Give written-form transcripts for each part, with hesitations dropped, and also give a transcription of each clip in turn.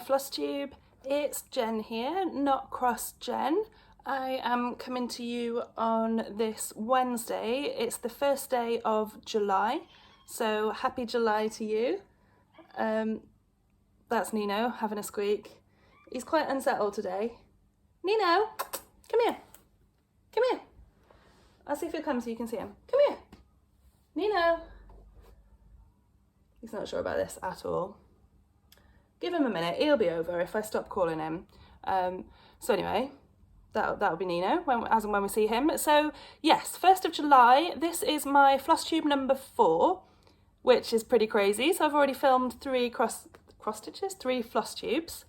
Flosstube, it's Jen here, not Cross Jen. I am coming to you on this Wednesday. It's the first day of July, so happy July to you. That's Nino having a squeak. He's quite unsettled today. Nino, come here. Come here. I'll see if he'll come so you can see him. Come here. Nino. He's not sure about this at all. Give him a minute, he'll be over if I stop calling him. So anyway, that'll be Nino, as and when we see him. So yes, 1st of July, this is my Flosstube number 4, which is pretty crazy. So I've already filmed 3 3 floss tubes,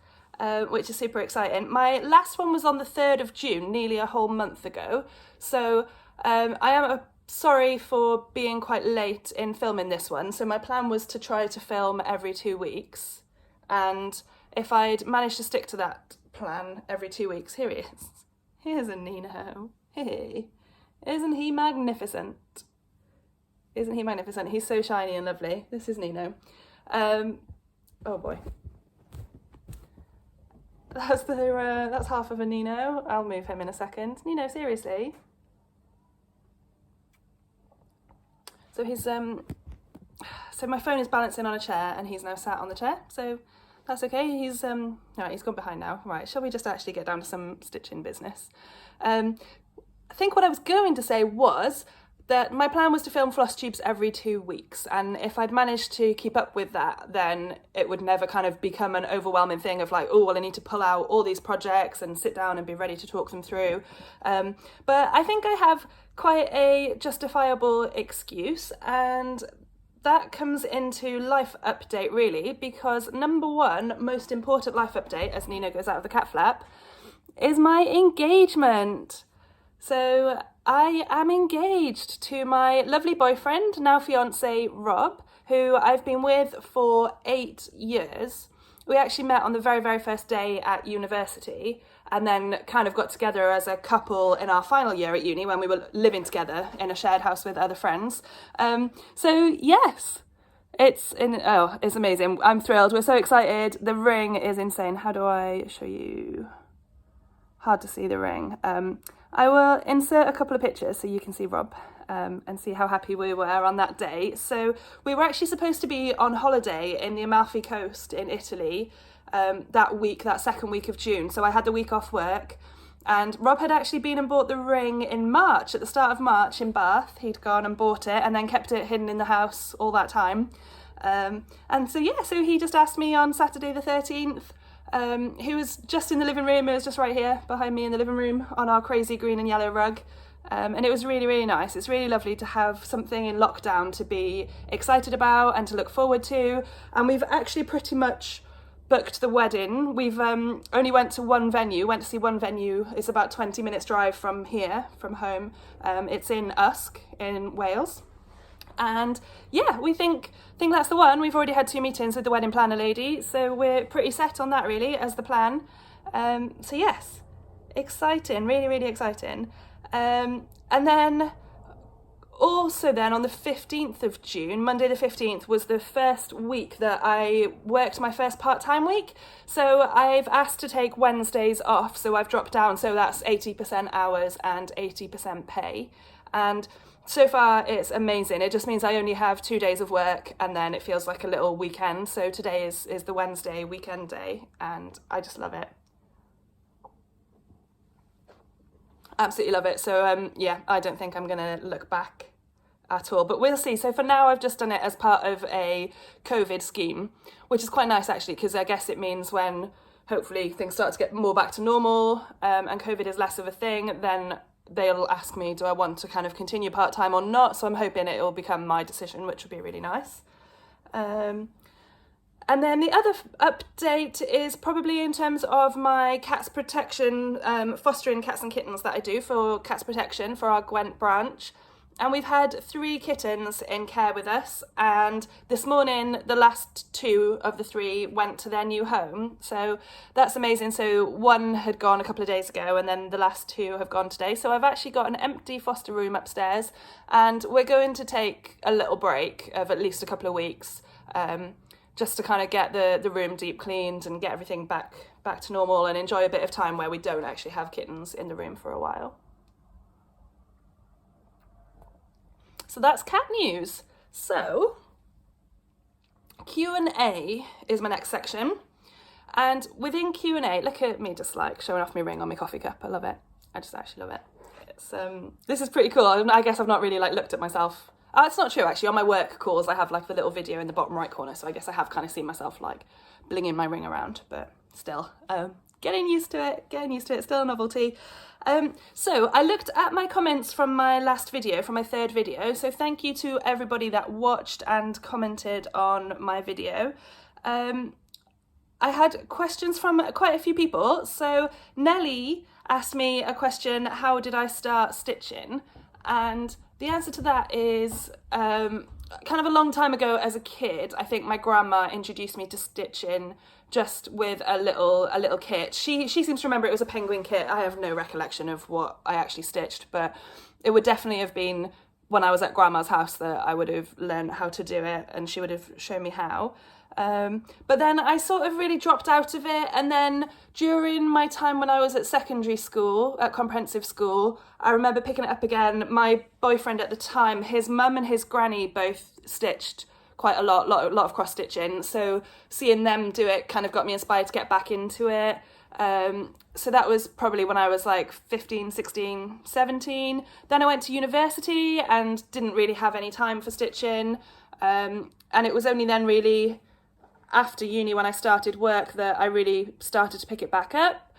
which is super exciting. My last one was on the 3rd of June, nearly a whole month ago. So I am sorry for being quite late in filming this one. So my plan was to try to film every 2 weeks. And if I'd managed to stick to that plan every 2 weeks, here he is. Here's a Nino. Hey, isn't he magnificent? Isn't he magnificent? He's so shiny and lovely. This is Nino. Oh boy. That's half of a Nino. I'll move him in a second. Nino, seriously. So so my phone is balancing on a chair and he's now sat on the chair. So that's okay. He's gone behind now. Right, shall we just actually get down to some stitching business? I think what I was going to say was that my plan was to film floss tubes every 2 weeks, and if I'd managed to keep up with that, then it would never kind of become an overwhelming thing of like, oh, well, I need to pull out all these projects and sit down and be ready to talk them through. But I think I have quite a justifiable excuse, and that comes into life update really, because number 1 most important life update, as Nina goes out of the cat flap, is my engagement. So I am engaged to my lovely boyfriend, now fiance, Rob, who I've been with for 8 years. We actually met on the very, very first day at university, and then kind of got together as a couple in our final year at uni when we were living together in a shared house with other friends. So yes, it's amazing. I'm thrilled. We're so excited. The ring is insane. How do I show you? Hard to see the ring. I will insert a couple of pictures so you can see Rob and see how happy we were on that day. So we were actually supposed to be on holiday in the Amalfi Coast in Italy that second week of June. So I had the week off work, and Rob had actually been and bought the ring in March, at the start of March in Bath. He'd gone and bought it and then kept it hidden in the house all that time. And so he just asked me on Saturday the 13th, he was just in the living room. It was just right here behind me in the living room on our crazy green and yellow rug. And it was really, really nice. It's really lovely to have something in lockdown to be excited about and to look forward to. And we've actually pretty much booked the wedding. We've only went to to see one venue. It's about 20 minutes drive from here, from home. It's in Usk in Wales. And yeah, we think that's the one. We've already had 2 meetings with the wedding planner lady, so we're pretty set on that really as the plan. So yes, exciting, really, really exciting. And then also then on the 15th of June, Monday the 15th, was the first week that I worked my first part-time week. So I've asked to take Wednesdays off, so I've dropped down, so that's 80% hours and 80% pay. And so far it's amazing. It just means I only have 2 days of work and then it feels like a little weekend. So today is the Wednesday weekend day and I just love it. Absolutely love it. So yeah, I don't think I'm going to look back at all, but we'll see. So for now I've just done it as part of a COVID scheme, which is quite nice actually, because I guess it means when hopefully things start to get more back to normal and COVID is less of a thing, then they'll ask me, do I want to kind of continue part-time or not? So I'm hoping it will become my decision, which would be really nice. And then the other update is probably in terms of my cats protection, fostering cats and kittens that I do for cats protection for our Gwent branch. And we've had 3 kittens in care with us, and this morning the last 2 of the 3 went to their new home, so that's amazing. So 1 had gone a couple of days ago and then the last 2 have gone today, so I've actually got an empty foster room upstairs and we're going to take a little break of at least a couple of weeks just to kind of get the room deep cleaned and get everything back to normal and enjoy a bit of time where we don't actually have kittens in the room for a while. So that's cat news. So Q&A is my next section. And within Q&A, look at me just like showing off my ring on my coffee cup. I love it. I just actually love it. It's this is pretty cool. I guess I've not really like looked at myself. It's not true actually. On my work calls, I have like the little video in the bottom right corner. So I guess I have kind of seen myself like blinging my ring around, but still, getting used to it. Still a novelty. So I looked at my comments from my last video, from my third video. So thank you to everybody that watched and commented on my video. I had questions from quite a few people. So Nelly asked me a question, how did I start stitching? And the answer to that is kind of a long time ago as a kid. I think my grandma introduced me to stitching just with a little kit. She seems to remember it was a penguin kit. I have no recollection of what I actually stitched, but it would definitely have been when I was at grandma's house that I would have learned how to do it, and she would have shown me how. But then I sort of really dropped out of it, and then during my time when I was at secondary school, at comprehensive school, I remember picking it up again. My boyfriend at the time, his mum and his granny both stitched quite a lot of cross stitching, so seeing them do it kind of got me inspired to get back into it. So that was probably when I was like 15, 16, 17. Then I went to university and didn't really have any time for stitching, and it was only then really after uni when I started work that I really started to pick it back up.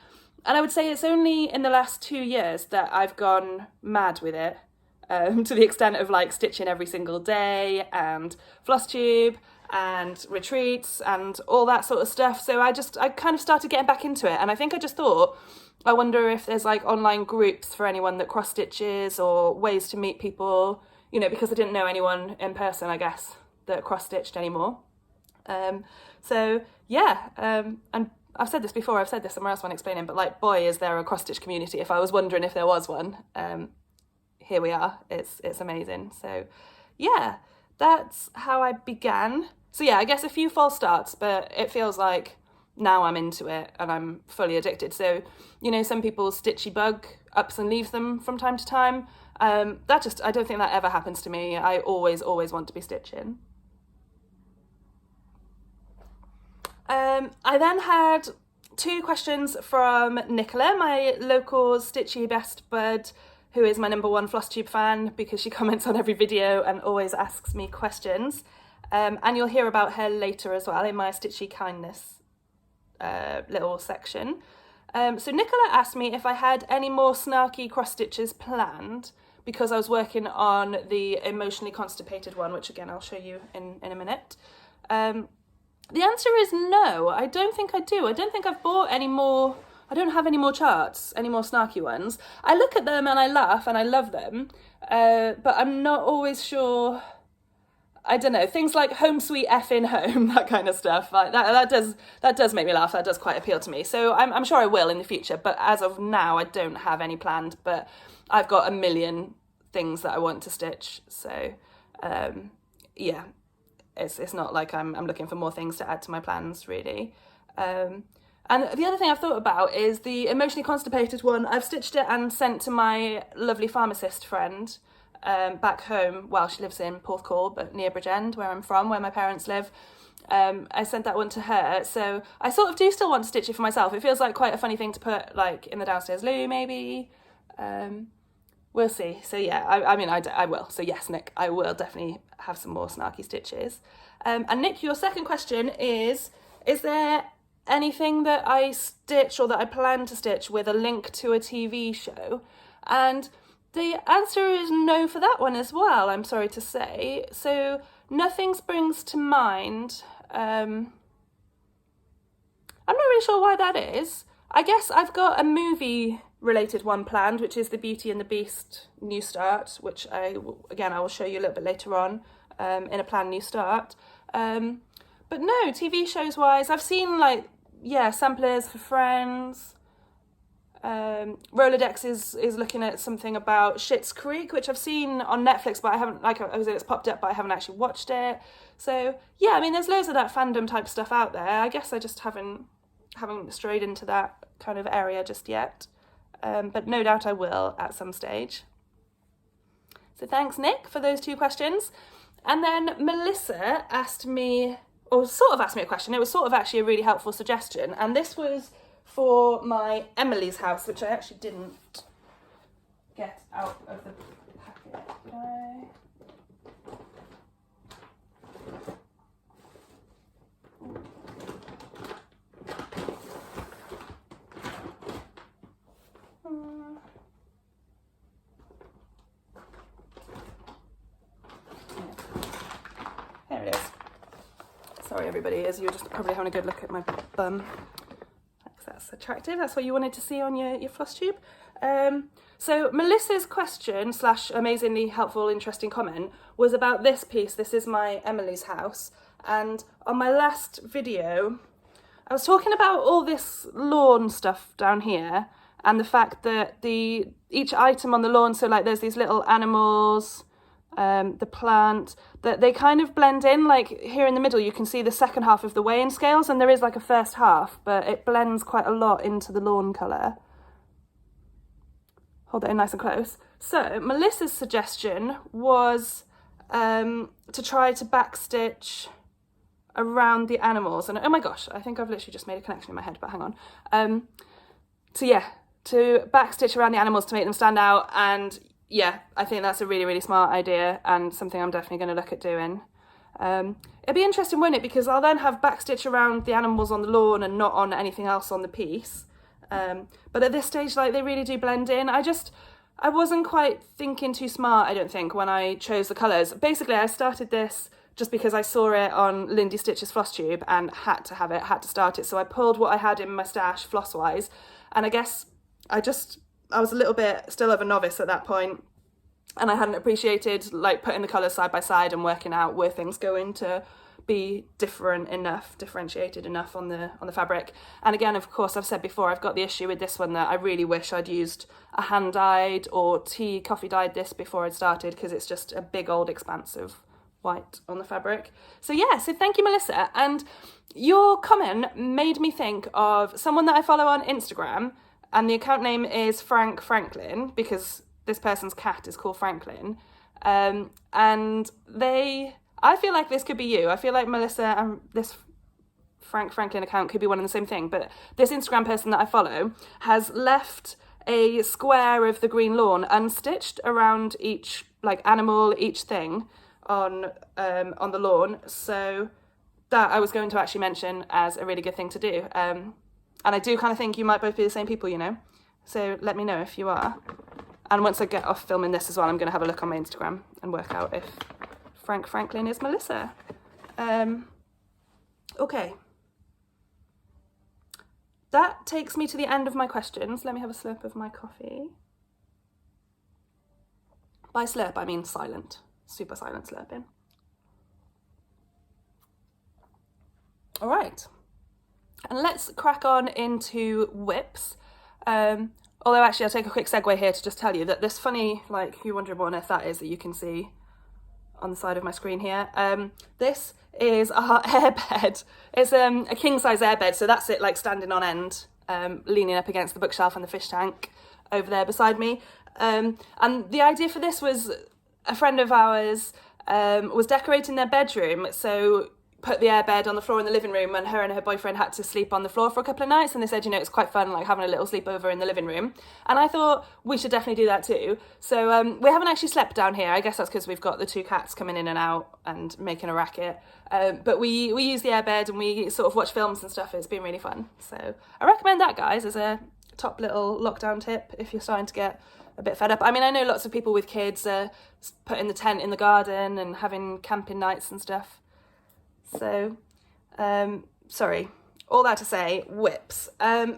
And I would say it's only in the last 2 years that I've gone mad with it, to the extent of like stitching every single day and Flosstube and retreats and all that sort of stuff. So I kind of started getting back into it, and I think I just thought, I wonder if there's like online groups for anyone that cross stitches or ways to meet people, because I didn't know anyone in person, I guess, that cross stitched anymore. So yeah, and I've said this before, I've said this somewhere else when explaining, but like, boy, is there a cross stitch community. If I was wondering if there was one, here we are. It's amazing. So yeah, that's how I began. So yeah, I guess a few false starts, but it feels like now I'm into it and I'm fully addicted. So, some people's stitchy bug ups and leaves them from time to time. I don't think that ever happens to me. I always want to be stitching. I then had 2 questions from Nicola, my local stitchy best bud, who is my number 1 Flosstube fan because she comments on every video and always asks me questions. And you'll hear about her later as well in my stitchy kindness little section. So Nicola asked me if I had any more snarky cross stitches planned because I was working on the emotionally constipated one, which again I'll show you in a minute. The answer is no, I don't think I do. I don't think I've bought any more. I don't have any more charts, any more snarky ones. I look at them and I laugh and I love them, but I'm not always sure. I don't know, things like home sweet effing home, that kind of stuff. Like that does make me laugh. That does quite appeal to me. So I'm sure I will in the future, but as of now, I don't have any planned. But I've got a million things that I want to stitch. So yeah. It's not like I'm looking for more things to add to my plans, really. And the other thing I've thought about is the emotionally constipated one. I've stitched it and sent to my lovely pharmacist friend back home. Well, she lives in Porthcawl, but near Bridgend, where I'm from, where my parents live. I sent that one to her. So I sort of do still want to stitch it for myself. It feels like quite a funny thing to put like in the downstairs loo, maybe. We'll see. So yeah, I will. So yes, Nick, I will definitely have some more snarky stitches. And Nick, your second question is there anything that I stitch or that I plan to stitch with a link to a TV show? And the answer is no for that one as well, I'm sorry to say. So nothing springs to mind. I'm not really sure why that is. I guess I've got a movie related one planned, which is the Beauty and the Beast new start, which I will show you a little bit later on in a planned new start. But no, TV shows wise, I've seen samplers for Friends. Rolodex is looking at something about Schitt's Creek, which I've seen on Netflix, but I haven't, like I was, it's popped up, but I haven't actually watched it. So yeah, I mean, there's loads of that fandom type stuff out there. I guess I just haven't strayed into that kind of area just yet. But no doubt I will at some stage. So thanks, Nick, for those 2 questions. And then Melissa asked me, or sort of asked me a question. It was sort of actually a really helpful suggestion. And this was for my Emily's house, which I actually didn't get out of the packet, did I? There it is. Sorry everybody, as you're just probably having a good look at my bum. That's attractive. That's what you wanted to see on your Flosstube. So Melissa's question / amazingly helpful, interesting comment was about this piece. This is my Emily's house. And on my last video, I was talking about all this lawn stuff down here and the fact that each item on the lawn, so like there's these little animals, the plant, that they kind of blend in. Like here in the middle you can see the second half of the weighing scales, and there is like a first half, but it blends quite a lot into the lawn colour. Hold it in nice and close. So Melissa's suggestion was to try to backstitch around the animals, and oh my gosh, I think I've literally just made a connection in my head, but hang on. To backstitch around the animals to make them stand out. And yeah, I think that's a really, really smart idea and something I'm definitely going to look at doing. It'd be interesting, won't it? Because I'll then have backstitch around the animals on the lawn and not on anything else on the piece. But at this stage, like, they really do blend in. I wasn't quite thinking too smart, I don't think, when I chose the colours. Basically, I started this just because I saw it on Lindy Stitch's Flosstube and had to start it. So I pulled what I had in my stash floss-wise, and I guess I was a little bit still of a novice at that point, and I hadn't appreciated like putting the colours side by side and working out where things going to be differentiated enough on the fabric. And again, of course, I've said before, I've got the issue with this one that I really wish I'd used a hand dyed or coffee dyed this before I'd started, because it's just a big old expanse of white on the fabric. So yeah, so thank you, Melissa. And your comment made me think of someone that I follow on Instagram, and the account name is Frank Franklin, because this person's cat is called Franklin. And I feel like this could be you. I feel like Melissa and this Frank Franklin account could be one and the same thing. But this Instagram person that I follow has left a square of the green lawn unstitched around each like animal, each thing on the lawn. So that I was going to actually mention as a really good thing to do. And I do kind of think you might both be the same people, you know. So let me know if you are. And once I get off filming this as well, I'm going to have a look on my Instagram and work out if Frank Franklin is Melissa. Okay. That takes me to the end of my questions. Let me have a slurp of my coffee. By slurp, I mean silent. Super silent slurping. All right. And let's crack on into whips. Although actually I'll take a quick segue here to just tell you that this funny, like, you're wondering what on earth that is that you can see on the side of my screen here. This is our airbed. It's a king size airbed, so that's it, like standing on end, leaning up against the bookshelf and the fish tank over there beside me. And the idea for this was a friend of ours was decorating their bedroom, so put the airbed on the floor in the living room, and her boyfriend had to sleep on the floor for a couple of nights, and they said, you know, it's quite fun, like having a little sleepover in the living room. And I thought we should definitely do that too. So we haven't actually slept down here. I guess that's because we've got the 2 cats coming in and out and making a racket. But we use the airbed and we sort of watch films and stuff. It's been really fun. So I recommend that, guys, as a top little lockdown tip if you're starting to get a bit fed up. I mean, I know lots of people with kids putting the tent in the garden and having camping nights and stuff. So, sorry, all that to say, whips.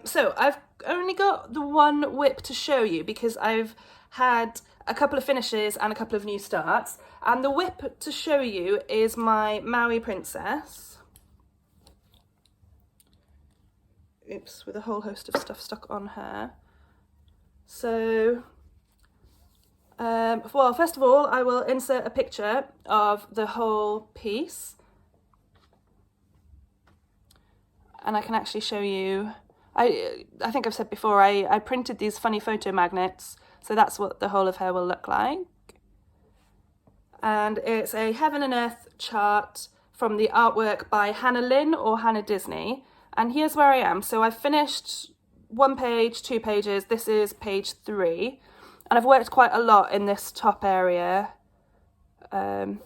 So I've only got the one whip to show you because I've had a couple of finishes and a couple of new starts. And the whip to show you is my Maui Princess. Oops, with a whole host of stuff stuck on her. So, well, first of all, I will insert a picture of the whole piece. And I can actually show you, I think I've said before, I printed these funny photo magnets, so that's what the whole of her will look like. And it's a Heaven and Earth chart from the artwork by Hannah Lynn or Hannah Disney. And here's where I am. So I've finished 1 page, 2 pages, this is page 3. And I've worked quite a lot in this top area. And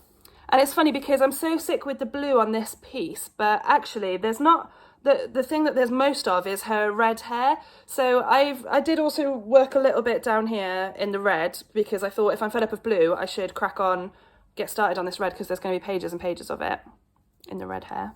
it's funny because I'm so sick with the blue on this piece, but actually there's not, the thing that there's most of is her red hair. So I did also work a little bit down here in the red because I thought if I'm fed up of blue, I should crack on, get started on this red because there's going to be pages and pages of it in the red hair.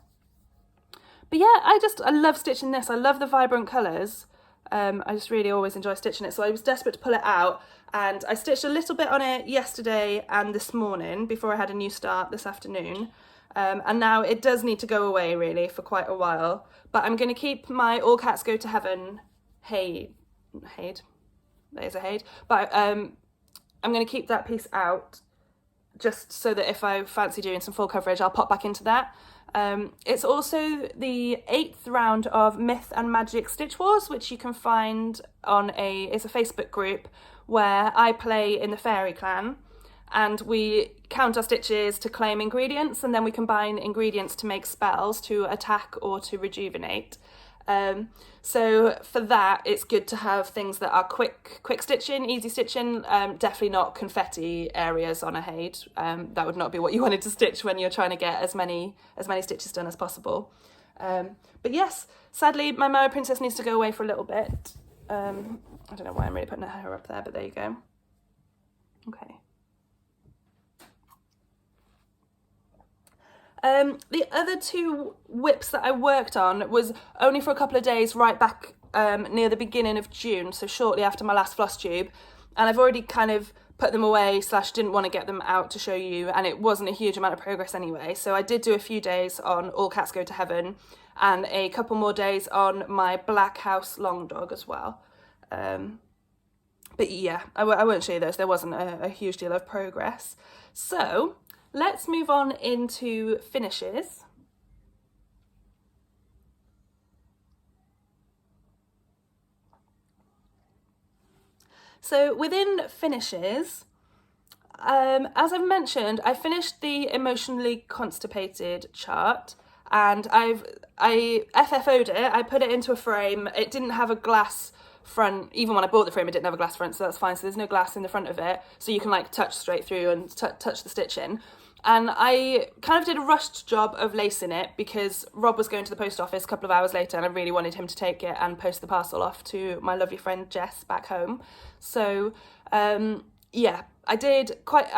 But yeah, I love stitching this. I love the vibrant colours. I just really always enjoy stitching it. So I was desperate to pull it out and I stitched a little bit on it yesterday and this morning before I had a new start this afternoon. And now it does need to go away really for quite a while. But I'm going to keep my All Cats Go to Heaven Hade. That is a Hade. But I'm going to keep that piece out just so that if I fancy doing some full coverage, I'll pop back into that. It's also the 8th round of Myth and Magic Stitch Wars, which you can find on it's a Facebook group where I play in the Fairy Clan. And we count our stitches to claim ingredients, and then we combine ingredients to make spells to attack or to rejuvenate. So for that, it's good to have things that are quick stitching, easy stitching, definitely not confetti areas on a Hade. That would not be what you wanted to stitch when you're trying to get as many stitches done as possible. But yes, sadly, my Mermaid Princess needs to go away for a little bit. I don't know why I'm really putting her up there, but there you go. Okay. The other 2 whips that I worked on was only for a couple of days right back near the beginning of June, so shortly after my last Flosstube, and I've already kind of put them away / didn't want to get them out to show you, and it wasn't a huge amount of progress anyway, so I did do a few days on All Cats Go to Heaven and a couple more days on my Black House Long Dog as well. But yeah, I won't show you those, there wasn't a huge deal of progress. So let's move on into finishes. So within finishes, as I've mentioned, I finished the Emotionally Constipated chart and I FFO'd it, I put it into a frame. It didn't have a glass front, even when I bought the frame it didn't have a glass front, so that's fine, so there's no glass in the front of it, so you can like touch straight through and touch the stitch in. And I kind of did a rushed job of lacing it because Rob was going to the post office a couple of hours later and I really wanted him to take it and post the parcel off to my lovely friend Jess back home. So yeah, I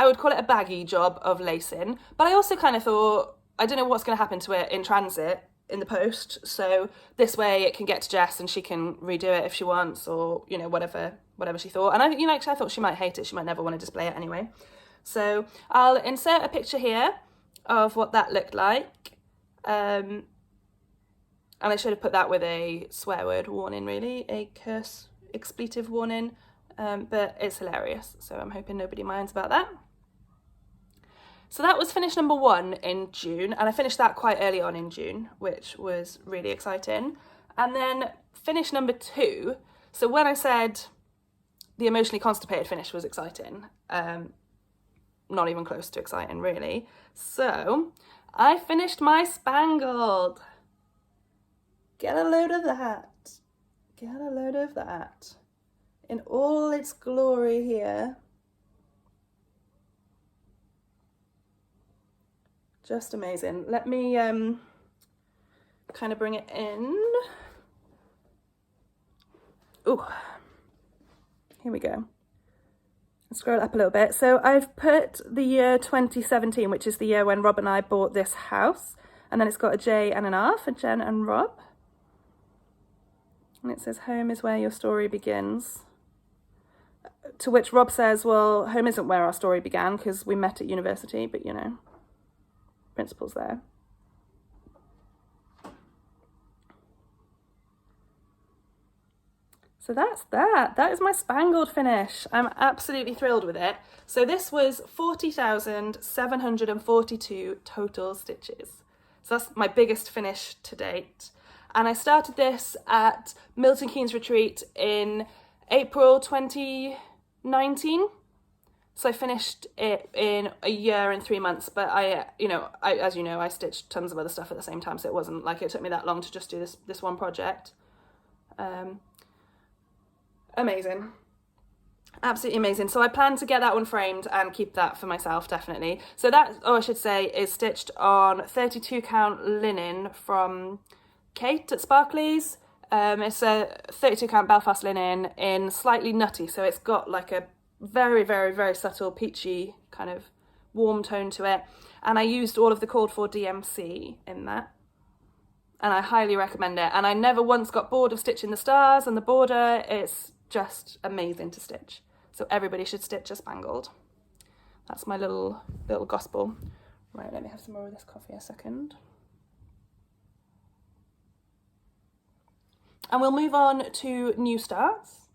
would call it a baggy job of lacing, but I also kind of thought, I don't know what's going to happen to it in transit in the post, so this way it can get to Jess and she can redo it if she wants, or you know, whatever she thought. And actually I thought she might hate it, she might never want to display it anyway. So I'll insert a picture here of what that looked like, and I should have put that with a swear word warning, really, a curse expletive warning, but it's hilarious, so I'm hoping nobody minds about that. So that was finish number 1 in June, and I finished that quite early on in June, which was really exciting. And then finish number 2, so when I said the Emotionally Constipated finish was exciting, not even close to exciting really. So I finished my Spangled. Get a load of that. Get a load of that. In all its glory here. Just amazing. Let me kind of bring it in. Ooh, here we go. Scroll up a little bit. So I've put the year 2017, which is the year when Rob and I bought this house. And then it's got a J and an R for Jen and Rob. And it says, home is where your story begins. To which Rob says, well, home isn't where our story began because we met at university, but you know, principles there. So that's that. That is my spangled finish. I'm absolutely thrilled with it. So this was 40,742 total stitches. So that's my biggest finish to date. And I started this at Milton Keynes Retreat in April 2019. So I finished it in a year and 3 months, but as you know, I stitched tons of other stuff at the same time, so it wasn't like it took me that long to just do this one project. Amazing. Absolutely amazing. So I plan to get that one framed and keep that for myself, definitely. So that, I should say, is stitched on 32 count linen from Kate at Sparkly's. It's a 32 count Belfast linen in slightly nutty, so it's got like a very, very, very subtle peachy kind of warm tone to it. And I used all of the called for DMC in that. And I highly recommend it. And I never once got bored of stitching the stars and the border. It's just amazing to stitch. So everybody should stitch a spangled. That's my little gospel. Right, let me have some more of this coffee a second. And we'll move on to new starts.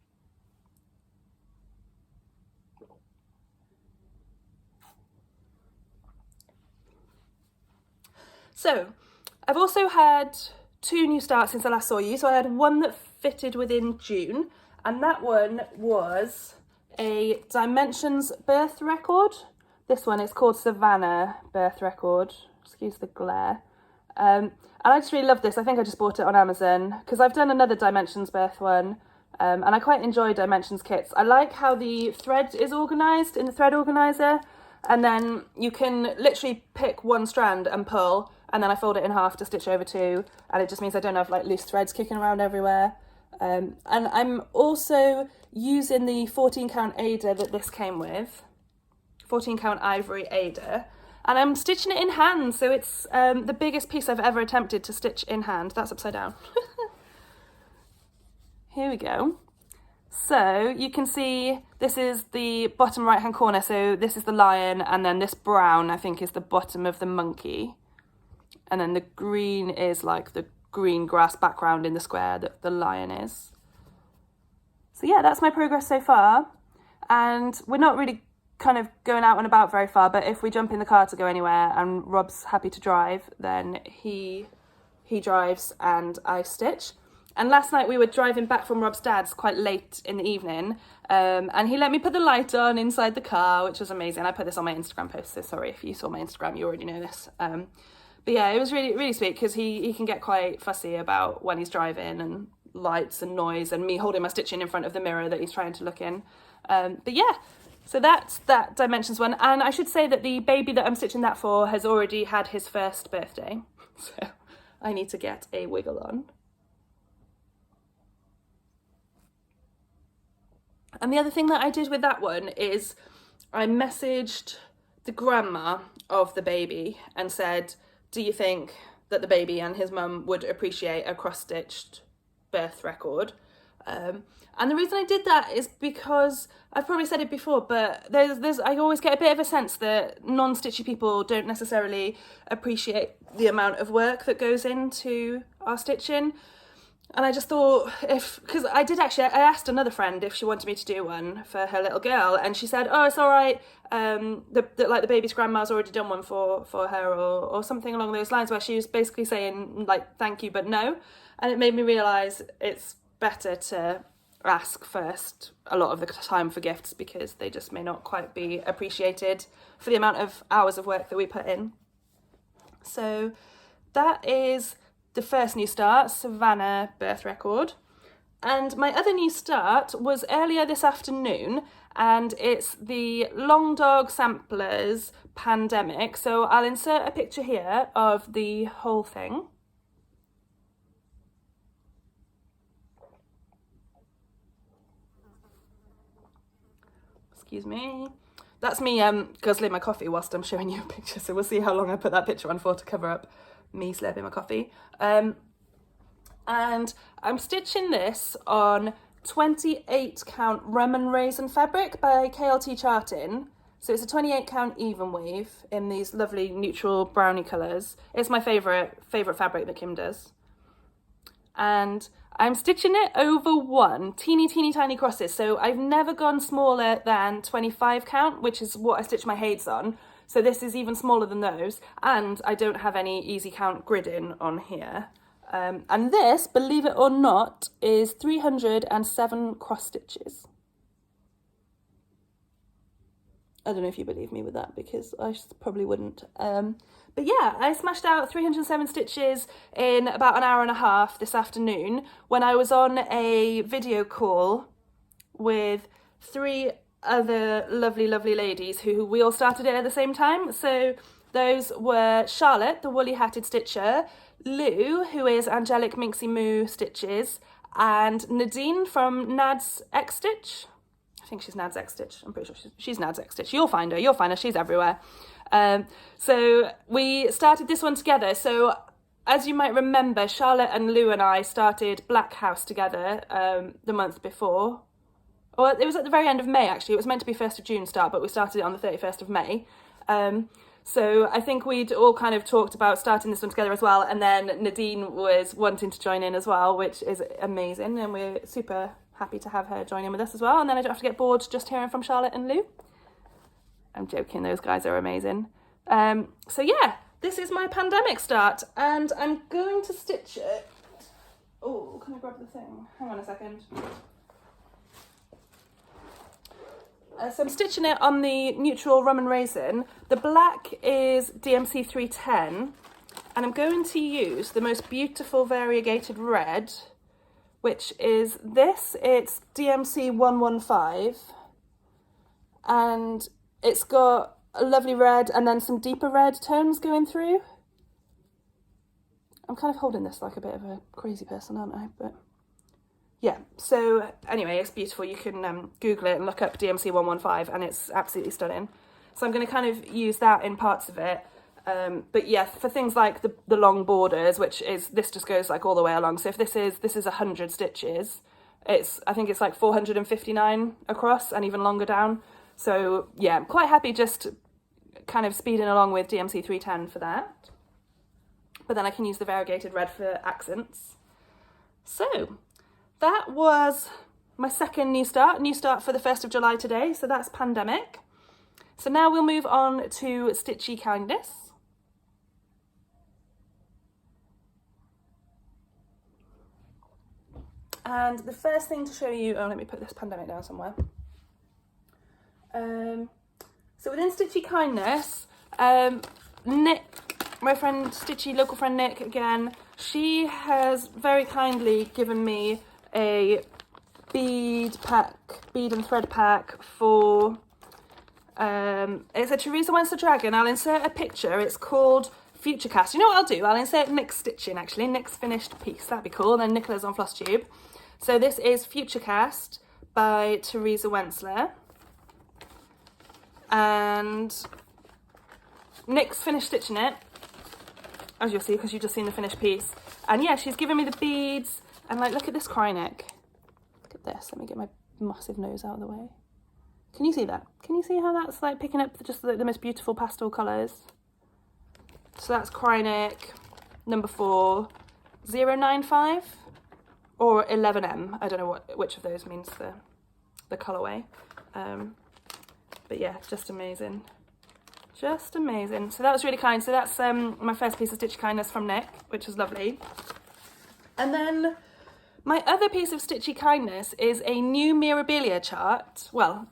So I've also had 2 new starts since I last saw you. So I had one that fitted within June, and that one was a Dimensions birth record. This one is called Savannah birth record. Excuse the glare. And I just really love this. I think I just bought it on Amazon because I've done another Dimensions birth one, and I quite enjoy Dimensions kits. I like how the thread is organised in the thread organiser, and then you can literally pick one strand and pull, and then I fold it in half to stitch over 2, and it just means I don't have like loose threads kicking around everywhere. And I'm also using the 14 count Ada that this came with, 14 count ivory Ada, and I'm stitching it in hand, so it's the biggest piece I've ever attempted to stitch in hand. That's upside down. Here we go. So you can see this is the bottom right hand corner, so this is the lion, and then this brown I think is the bottom of the monkey, and then the green is like the green grass background in the square that the lion is. So yeah, that's my progress so far, and we're not really kind of going out and about very far, but if we jump in the car to go anywhere and Rob's happy to drive, then he drives and I stitch. And last night we were driving back from Rob's dad's quite late in the evening, and he let me put the light on inside the car, which was amazing. I put this on my Instagram post, so sorry if you saw my Instagram, you already know this. But yeah, it was really, really sweet because he can get quite fussy about when he's driving and lights and noise and me holding my stitching in front of the mirror that he's trying to look in. But yeah, so that's that Dimensions one. And I should say that the baby that I'm stitching that for has already had his first birthday. So I need to get a wiggle on. And the other thing that I did with that one is I messaged the grandma of the baby and said, do you think that the baby and his mum would appreciate a cross-stitched birth record? And the reason I did that is because I've probably said it before, but I always get a bit of a sense that non-stitchy people don't necessarily appreciate the amount of work that goes into our stitching. And I just thought because I asked another friend if she wanted me to do one for her little girl, and she said, oh, it's all right. The baby's grandma's already done one for her or something along those lines, where she was basically saying like, thank you, but no. And it made me realise it's better to ask first a lot of the time for gifts, because they just may not quite be appreciated for the amount of hours of work that we put in. So that is the first new start, Savannah birth record. And my other new start was earlier this afternoon, and it's the Long Dog Samplers Pandemic. So I'll insert a picture here of the whole thing. Excuse me. That's me guzzling my coffee whilst I'm showing you a picture, so we'll see how long I put that picture on for to cover up me slurping my coffee. And I'm stitching this on 28 count Rum and Raisin fabric by KLT Charting. So it's a 28 count even weave in these lovely neutral brownie colours. It's my favourite fabric that Kim does. And I'm stitching it over 1, teeny tiny crosses. So I've never gone smaller than 25 count, which is what I stitch my heights on. So this is even smaller than those. And I don't have any easy count gridding on here. And this, believe it or not, is 307 cross stitches. I don't know if you believe me with that, because I probably wouldn't. But yeah, I smashed out 307 stitches in about an hour and a half this afternoon when I was on a video call with 3 other lovely ladies who we all started it at the same time. So those were Charlotte, the woolly hatted stitcher, Lou, who is Angelic Minxie Moo Stitches, and Nadine from Nad's X Stitch. I think she's Nad's X Stitch. I'm pretty sure she's Nad's X Stitch. You'll find her. She's everywhere. So we started this one together. So as you might remember, Charlotte and Lou and I started Black House together the month before. Well, it was at the very end of May, actually. It was meant to be 1st of June start, but we started it on the 31st of May. So I think we'd all kind of talked about starting this one together as well. And then Nadine was wanting to join in as well, which is amazing. And we're super happy to have her join in with us as well. And then I don't have to get bored just hearing from Charlotte and Lou. I'm joking, those guys are amazing. So yeah, this is my pandemic start, and I'm going to stitch it. Oh, can I grab the thing? Hang on a second. So I'm stitching it on the neutral rum and raisin. The black is DMC 310, and I'm going to use the most beautiful variegated red, which is this. It's DMC 115, and it's got a lovely red and then some deeper red tones going through. I'm kind of holding this like a bit of a crazy person, aren't I? But yeah, so anyway, it's beautiful. You can Google it and look up DMC 115, and it's absolutely stunning. So I'm going to kind of use that in parts of it. But yeah, for things like the long borders, which is, this just goes like all the way along. So if this is 100 stitches, I think it's like 459 across and even longer down. So yeah, I'm quite happy just kind of speeding along with DMC 310 for that. But then I can use the variegated red for accents. So that was my second new start for the 1st of July today. So that's pandemic. So now we'll move on to Stitchy Kindness. And the first thing to show you, let me put this pandemic down somewhere. So within Stitchy Kindness, Nick, my friend Stitchy, local friend Nick again, she has very kindly given me a bead and thread pack for, it's a Teresa Wenster Dragon. I'll insert a picture. It's called Futurecast. You know what I'll do? I'll insert Nick's stitching, actually, Nick's finished piece. That'd be cool. And then Nicola's on Flosstube. So this is Futurecast by Teresa Wensler. And Nick's finished stitching it, as you'll see, because you've just seen the finished piece. And yeah, she's given me the beads, and like, look at this cry neck. Look at this. Let me get my massive nose out of the way. Can you see that? Can you see how that's like picking up just the most beautiful pastel colours? So that's cry neck number 4, 095 or 11M. I don't know which of those means the colourway. But yeah, just amazing. Just amazing. So that was really kind. So that's my first piece of Stitchy Kindness from Nick, which was lovely. And then my other piece of Stitchy Kindness is a new Mirabilia chart. Well,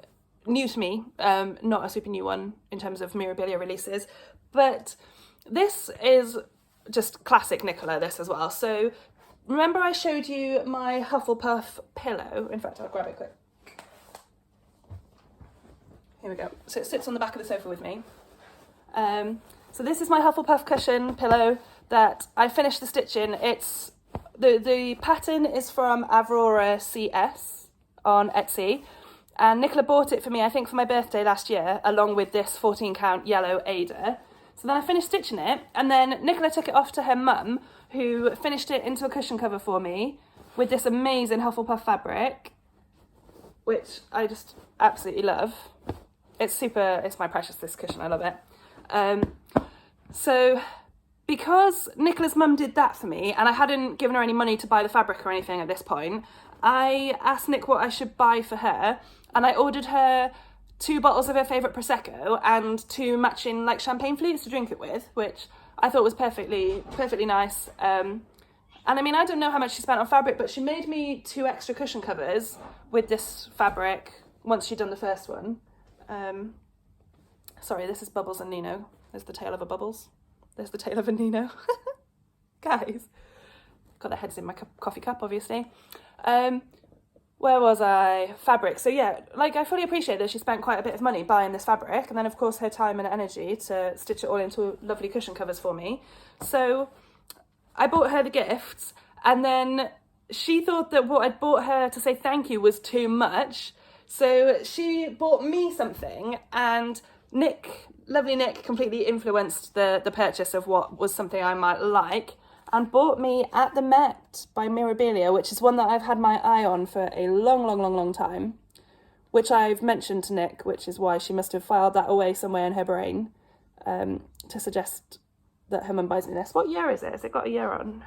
new to me, not a super new one in terms of Mirabilia releases, but this is just classic Nicola, this as well. So remember I showed you my Hufflepuff pillow? In fact, I'll grab it quick. Here we go. So it sits on the back of the sofa with me. So this is my Hufflepuff cushion pillow that I finished the stitching. It's the pattern is from Aurora CS on Etsy, and Nicola bought it for me, I think, for my birthday last year, along with this 14 count yellow Ada. So then I finished stitching it, and then Nicola took it off to her mum, who finished it into a cushion cover for me with this amazing Hufflepuff fabric, which I just absolutely love. It's my precious, this cushion, I love it. So because Nicola's mum did that for me, and I hadn't given her any money to buy the fabric or anything at this point, I asked Nick what I should buy for her, and I ordered her 2 bottles of her favourite Prosecco and 2 matching like champagne flutes to drink it with, which I thought was perfectly nice. And I mean, I don't know how much she spent on fabric, but she made me 2 extra cushion covers with this fabric once she'd done the first one. Sorry, this is Bubbles and Nino. There's the tail of a Bubbles. There's the tail of a Nino. Guys, got their heads in my coffee cup, obviously. Where was I? Fabric. So yeah, like I fully appreciate that she spent quite a bit of money buying this fabric, and then of course her time and energy to stitch it all into lovely cushion covers for me. So I bought her the gifts, and then she thought that what I'd bought her to say thank you was too much. So she bought me something, and Nick, lovely Nick, completely influenced the purchase of what was something I might like, and bought me At the Met by Mirabilia, which is one that I've had my eye on for a long time, which I've mentioned to Nick, which is why she must have filed that away somewhere in her brain, to suggest that her mum buys me this. What year is it? Has it got a year on?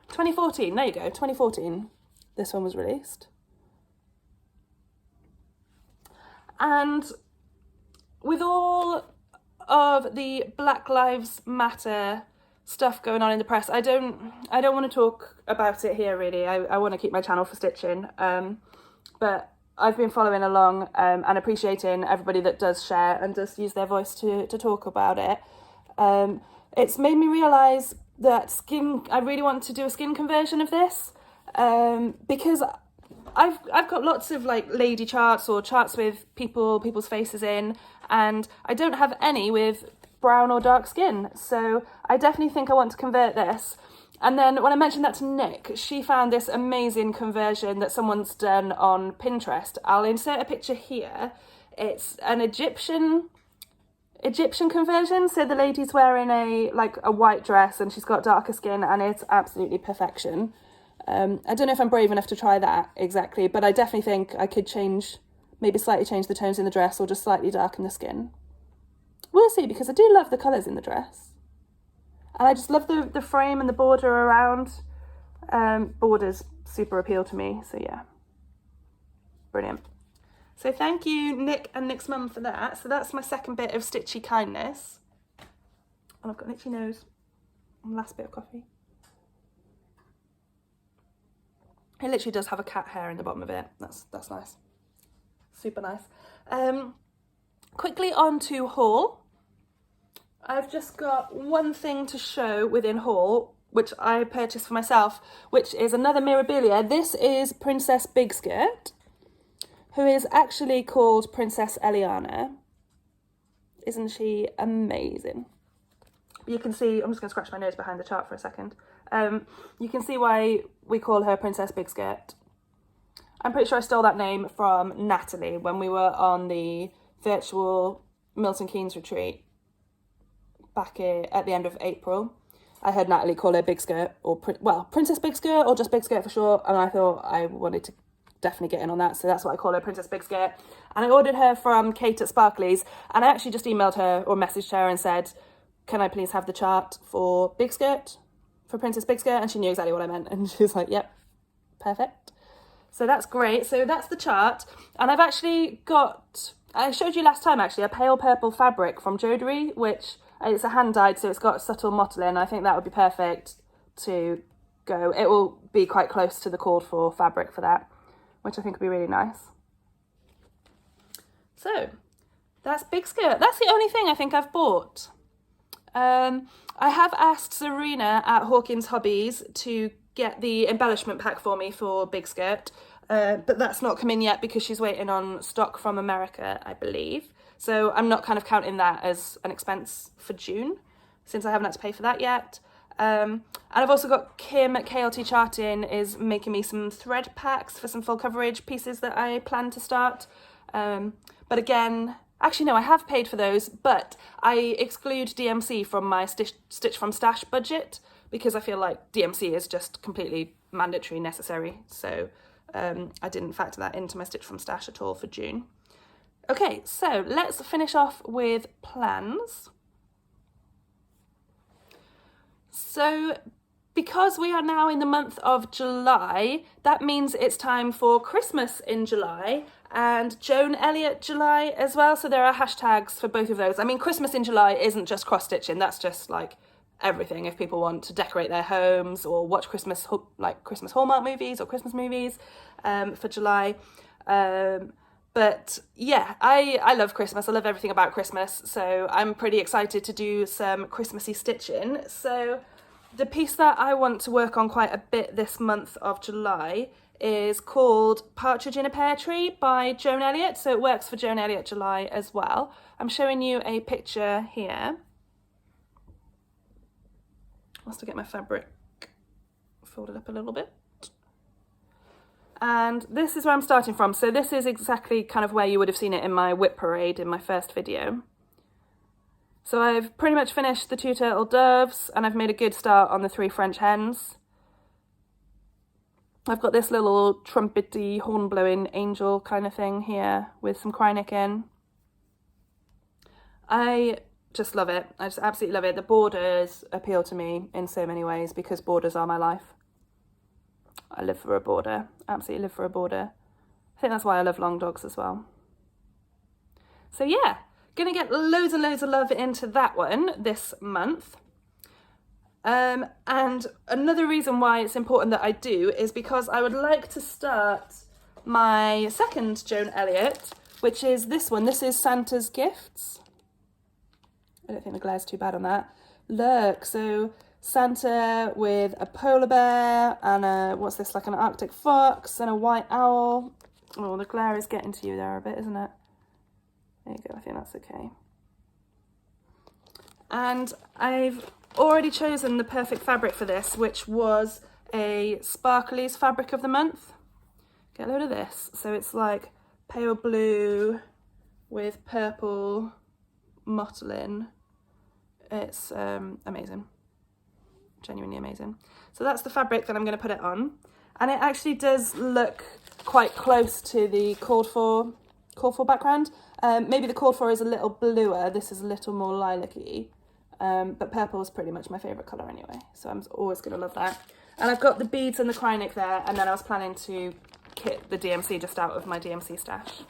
2014, there you go, 2014. This one was released. And with all of the Black Lives Matter stuff going on in the press, I don't want to talk about it here really. I want to keep my channel for stitching, but I've been following along and appreciating everybody that does share and does use their voice to talk about it. It's made me realise that I really want to do a skin conversion of this, because I've got lots of like lady charts or charts with people's faces in, and I don't have any with brown or dark skin, so I definitely think I want to convert this. And then when I mentioned that to Nick, she found this amazing conversion that someone's done on Pinterest. I'll insert a picture here. It's an Egyptian conversion, so the lady's wearing a white dress and she's got darker skin, and it's absolutely perfection. I don't know if I'm brave enough to try that exactly, but I definitely think I could maybe slightly change the tones in the dress or just slightly darken the skin. We'll see, because I do love the colours in the dress. And I just love the frame and the border around. Borders super appeal to me, so yeah. Brilliant. So thank you, Nick and Nick's mum, for that. So that's my second bit of stitchy kindness. And I've got an itchy nose. And last bit of coffee. It literally does have a cat hair in the bottom of it. That's nice. Super nice. Quickly on to haul. I've just got one thing to show within haul, which I purchased for myself, which is another Mirabilia. This is Princess Big Skirt, who is actually called Princess Eliana. Isn't she amazing? You can see, I'm just going to scratch my nose behind the chart for a second. You can see why we call her Princess Big Skirt. I'm pretty sure I stole that name from Natalie when we were on the virtual Milton Keynes retreat back at the end of April. I heard Natalie call her Big Skirt, or Princess Big Skirt, or just Big Skirt for short, and I thought I wanted to definitely get in on that, so that's what I call her, Princess Big Skirt. And I ordered her from Kate at Sparkly's, and I actually just emailed her or messaged her and said, can I please have the chart for Big Skirt, for Princess Big Skirt? And she knew exactly what I meant, and she was like, yep, perfect. So that's great. So that's the chart, and I've actually got, I showed you last time actually, a pale purple fabric from Jodery, which it's a hand dyed, so it's got subtle mottling. I think that would be perfect to go. It will be quite close to the called for fabric for that, which I think would be really nice. So that's Big Skirt. That's the only thing I think I've bought. I have asked Serena at Hawkins Hobbies to get the embellishment pack for me for Big Skirt, but that's not come in yet because she's waiting on stock from America, I believe. So I'm not kind of counting that as an expense for June, since I haven't had to pay for that yet. And I've also got Kim at KLT Charting is making me some thread packs for some full coverage pieces that I plan to start. But again, actually no, I have paid for those, but I exclude DMC from my Stitch from Stash budget because I feel like DMC is just completely mandatory, necessary. So I didn't factor that into my Stitch from Stash at all for June. Okay, so let's finish off with plans. So because we are now in the month of July, that means it's time for Christmas in July and Joan Elliott July as well. So there are hashtags for both of those. I mean, Christmas in July isn't just cross-stitching, that's just like everything. If people want to decorate their homes or watch Christmas Hallmark movies or Christmas movies for July. But yeah, I love Christmas. I love everything about Christmas. So I'm pretty excited to do some Christmassy stitching. So the piece that I want to work on quite a bit this month of July is called Partridge in a Pear Tree by Joan Elliott. So it works for Joan Elliott July as well. I'm showing you a picture here. I'll still get my fabric folded up a little bit. And this is where I'm starting from. So this is exactly kind of where you would have seen it in my whip parade in my first video. So I've pretty much finished the 2 turtle doves and I've made a good start on the 3 French hens. I've got this little trumpety horn blowing angel kind of thing here with some Krynic in. I just love it. I just absolutely love it. The borders appeal to me in so many ways because borders are my life. I live for a border, absolutely live for a border. I think that's why I love long dogs as well. So yeah, gonna get loads and loads of love into that one this month. And another reason why it's important that I do is because I would like to start my second Joan Elliott, which is this one. This is Santa's Gifts. I don't think the glare's too bad on that. Look, so Santa with a polar bear and a, what's this, like an Arctic fox and a white owl. Oh, the glare is getting to you there a bit, isn't it? There you go, I think that's okay. And I've already chosen the perfect fabric for this, which was a Sparkly's fabric of the month. Get a load of this. So it's like pale blue with purple mottlin. It's amazing. Genuinely amazing. So that's the fabric that I'm going to put it on. And it actually does look quite close to the called for background. Maybe the called for is a little bluer. This is a little more lilac-y. But purple is pretty much my favourite colour anyway. So I'm always going to love that. And I've got the beads and the Krynic there. And then I was planning to kit the DMC just out of my DMC stash,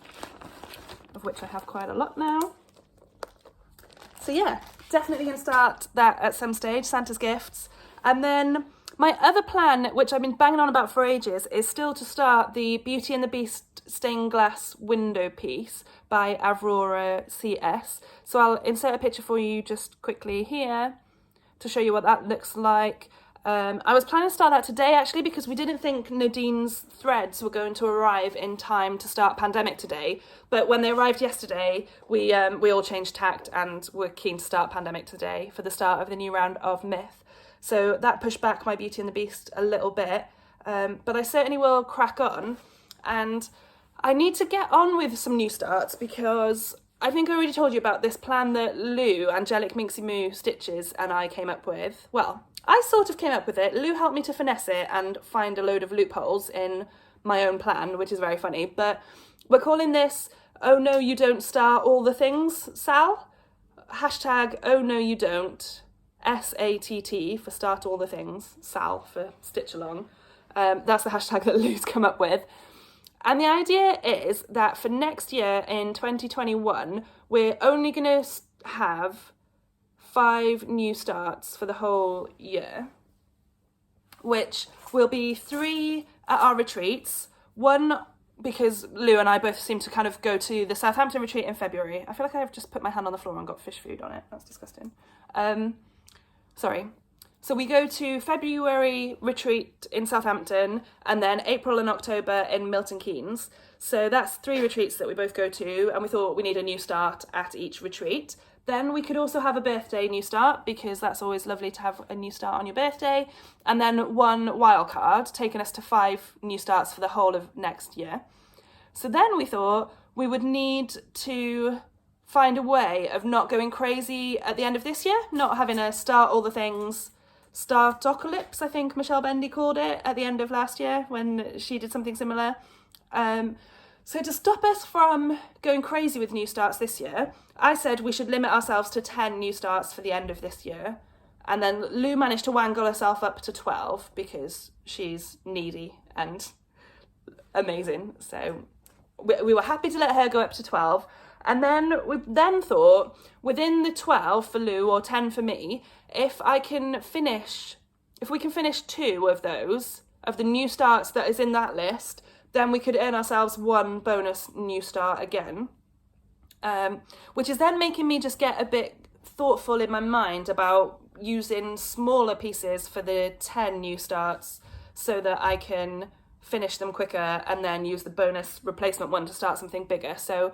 of which I have quite a lot now. So yeah, definitely going to start that at some stage, Santa's Gifts. And then my other plan, which I've been banging on about for ages, is still to start the Beauty and the Beast stained glass window piece by Aurora CS. So I'll insert a picture for you just quickly here to show you what that looks like. I was planning to start that today actually because we didn't think Nadine's threads were going to arrive in time to start Pandemic today, but when they arrived yesterday we all changed tact and were keen to start Pandemic today for the start of the new round of Myth. So that pushed back my Beauty and the Beast a little bit, but I certainly will crack on. And I need to get on with some new starts because I think I already told you about this plan that Lou, Angelic Minxie Moo Stitches, and I came up with. Well, I sort of came up with it. Lou helped me to finesse it and find a load of loopholes in my own plan, which is very funny. But we're calling this Oh No You Don't Star All the Things, Sal. Hashtag Oh No You Don't. SATT for Start All the Things. Sal for Stitch Along. That's the hashtag that Lou's come up with. And the idea is that for next year in 2021, we're only going to have 5 new starts for the whole year, which will be 3 at our retreats. 1 because Lou and I both seem to kind of go to the Southampton retreat in February. I feel like I've just put my hand on the floor and got fish food on it. That's disgusting. Sorry. So we go to February retreat in Southampton and then April and October in Milton Keynes. So that's 3 retreats that we both go to, and we thought we need a new start at each retreat. Then we could also have a birthday new start because that's always lovely to have a new start on your birthday. And then 1 wild card, taking us to 5 new starts for the whole of next year. So then we thought we would need to find a way of not going crazy at the end of this year, not having a start all the things, Startocalypse, I think Michelle Bendy called it at the end of last year when she did something similar. So to stop us from going crazy with new starts this year, I said we should limit ourselves to 10 new starts for the end of this year. And then Lou managed to wangle herself up to 12 because she's needy and amazing. So we were happy to let her go up to 12. And then we then thought, within the 12 for Lou or 10 for me, if we can finish 2 of those, of the new starts that is in that list, then we could earn ourselves 1 bonus new start again. Which is then making me just get a bit thoughtful in my mind about using smaller pieces for the 10 new starts so that I can finish them quicker and then use the bonus replacement one to start something bigger. So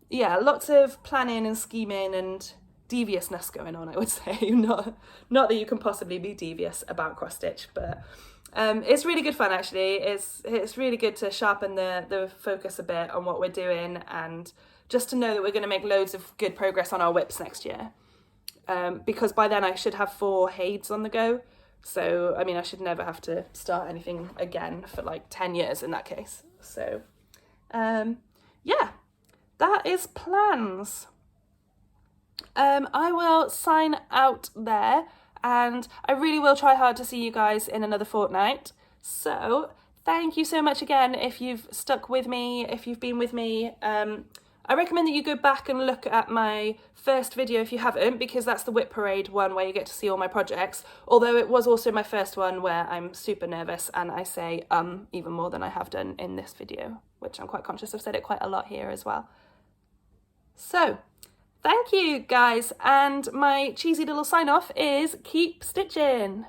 yeah, lots of planning and scheming and deviousness going on, I would say. Not that you can possibly be devious about cross stitch, but it's really good fun actually. It's really good to sharpen the focus a bit on what we're doing, and just to know that we're going to make loads of good progress on our whips next year. Because by then I should have 4 Hades on the go. So, I mean, I should never have to start anything again for like 10 years in that case. So, yeah, that is plans. I will sign out there, and I really will try hard to see you guys in another fortnight. So, thank you so much again if you've stuck with me, if you've been with me. I recommend that you go back and look at my first video if you haven't, because that's the Whip Parade one where you get to see all my projects, although it was also my first one where I'm super nervous and I say even more than I have done in this video, which I'm quite conscious. I've said it quite a lot here as well. So, thank you guys, and my cheesy little sign off is keep stitching.